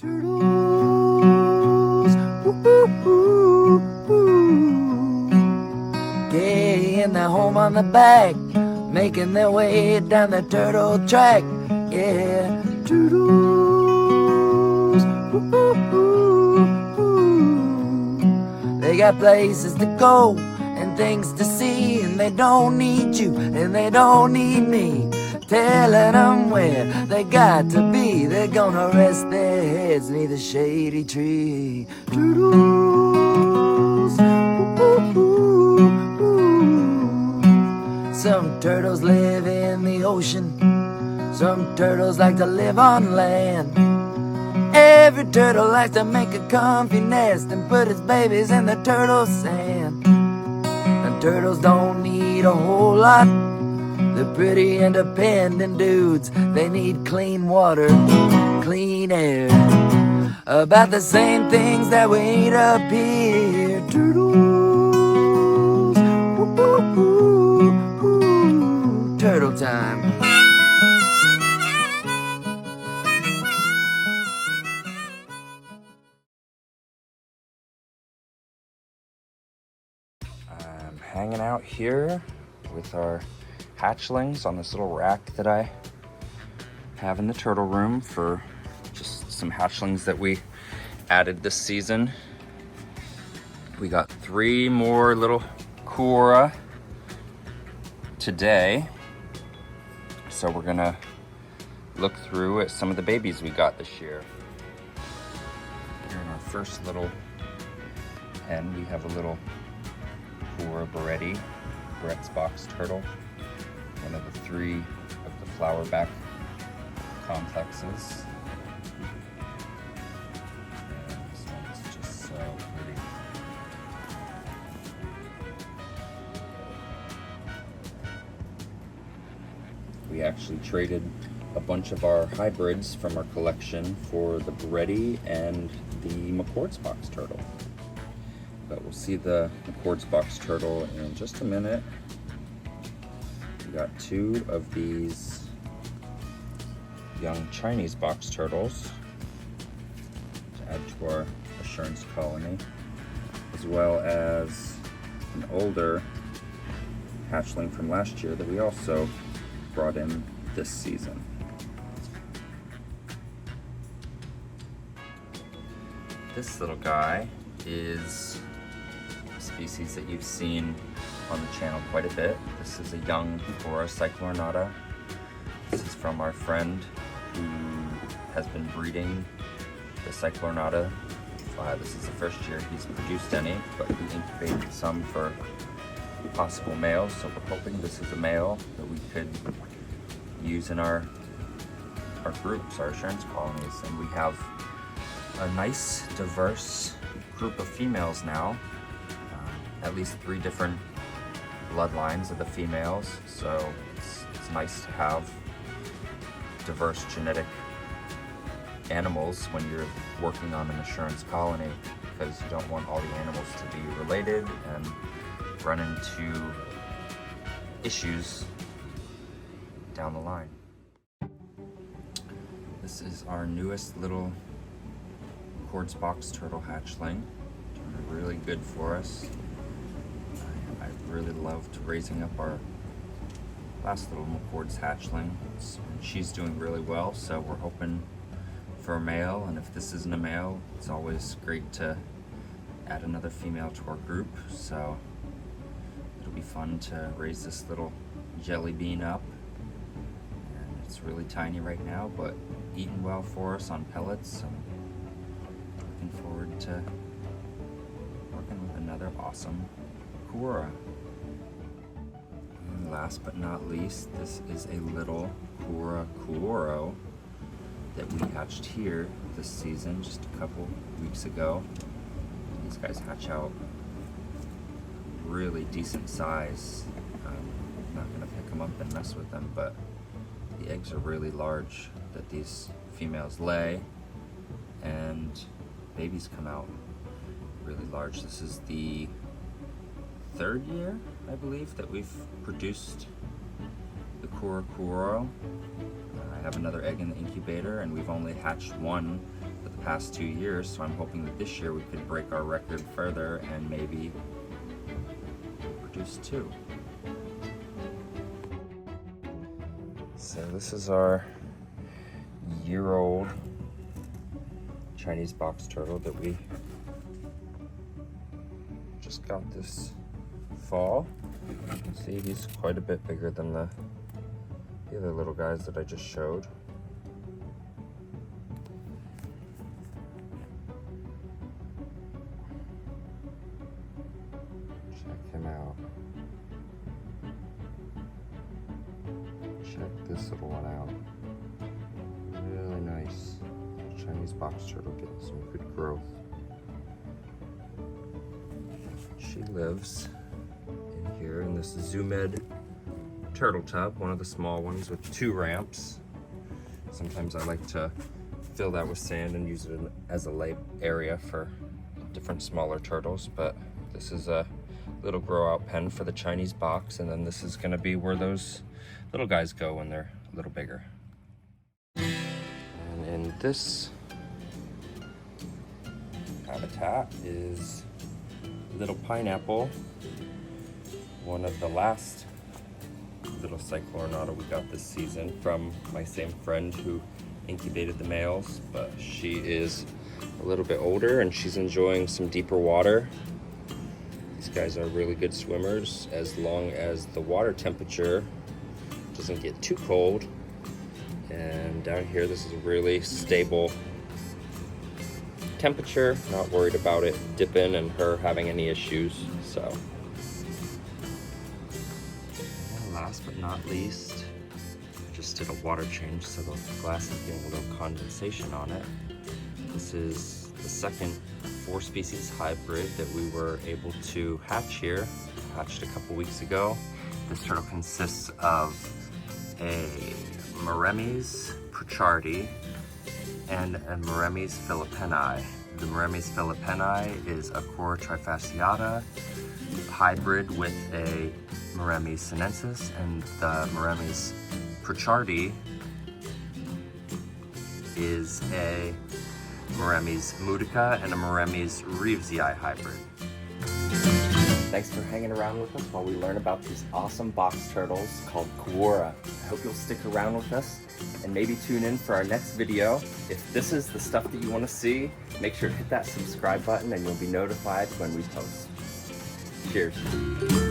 Turtles, getting their home on the back, making their way down the turtle track. Yeah, turtles, they got places to go and things to see, and they don't need you and they don't need me telling them where they got to be. They're gonna rest their heads neath a shady tree. Turtles, some turtles live in the ocean, some turtles like to live on land. Every turtle likes to make a comfy nest and put its babies in the turtle sand. And turtles don't need a whole lot, they're pretty independent dudes. They need clean water, clean air, about the same things that we eat up here. Turtles, turtle time. I'm hanging out here with our hatchlings on this little rack that I have in the turtle room for just some hatchlings that we added this season. We got 3 more little Cuora today, so we're gonna look through at some of the babies we got this year. Here in our first little pen, we have a little Cuora Beretti, Brett's box turtle, one of the 3 of the flowerback complexes. And this one's just so pretty. We actually traded a bunch of our hybrids from our collection for the Beretti and the McCord's box turtle. But we'll see the McCord's box turtle in just a minute. We got 2 of these young Chinese box turtles to add to our assurance colony, as well as an older hatchling from last year that we also brought in this season. This little guy is a species that you've seen on the channel quite a bit. This is a young Cuora cyclornata. This is from our friend who has been breeding the cyclornata. This is the first year he's produced any, but he incubated some for possible males, so we're hoping this is a male that we could use in our groups, our assurance colonies. And we have a nice diverse group of females now, at least 3 different bloodlines of the females, so it's nice to have diverse genetic animals when you're working on an assurance colony, because you don't want all the animals to be related and run into issues down the line. This is our newest little McCord's box turtle hatchling, doing really good for us. I really loved raising up our last little McCord's hatchling. She's doing really well, so we're hoping for a male, and if this isn't a male, it's always great to add another female to our group, so it'll be fun to raise this little jelly bean up. And it's really tiny right now, but eating well for us on pellets. I'm looking forward to working with another awesome Cuora. And last but not least, this is a little Cuora Cuoro that we hatched here this season just a couple weeks ago. These guys hatch out really decent size. I'm not gonna pick them up and mess with them, but the eggs are really large that these females lay, and babies come out really large. This is the 3rd year, I believe, that we've produced the Cuora Cuoro. I have another egg in the incubator, and we've only hatched 1 for the past 2 years, so I'm hoping that this year we could break our record further and maybe produce 2. So this is our year-old Chinese box turtle that we just got this fall. You can see he's quite a bit bigger than the other little guys that I just showed. Check him out. Check this little one out. Really nice. Chinese box turtle getting some good growth. She lives in here in this Zoomed turtle tub, one of the small ones with 2 ramps. Sometimes I like to fill that with sand and use it as a lay area for different smaller turtles, but this is a little grow out pen for the Chinese box, and then this is going to be where those little guys go when they're a little bigger. And in this habitat is little pineapple, one of the last little Cycloronata we got this season from my same friend who incubated the males, but she is a little bit older and she's enjoying some deeper water. These guys are really good swimmers as long as the water temperature doesn't get too cold. And down here, this is a really stable temperature, not worried about it dipping and her having any issues. So, and last but not least, just did a water change, so the glass is getting a little condensation on it. This is the second 4-species hybrid that we were able to hatch here. Hatched a couple weeks ago. This turtle consists of a Muremys pritchardi and a Muremys philippini. The Muremys philippini is a Cuora trifasciata hybrid with a Muremys sinensis, and the Muremys pritchardi is a Muremys mutica and a Muremys reevesii hybrid. Thanks for hanging around with us while we learn about these awesome box turtles called Cuora. I hope you'll stick around with us and maybe tune in for our next video. If this is the stuff that you want to see, make sure to hit that subscribe button and you'll be notified when we post. Cheers.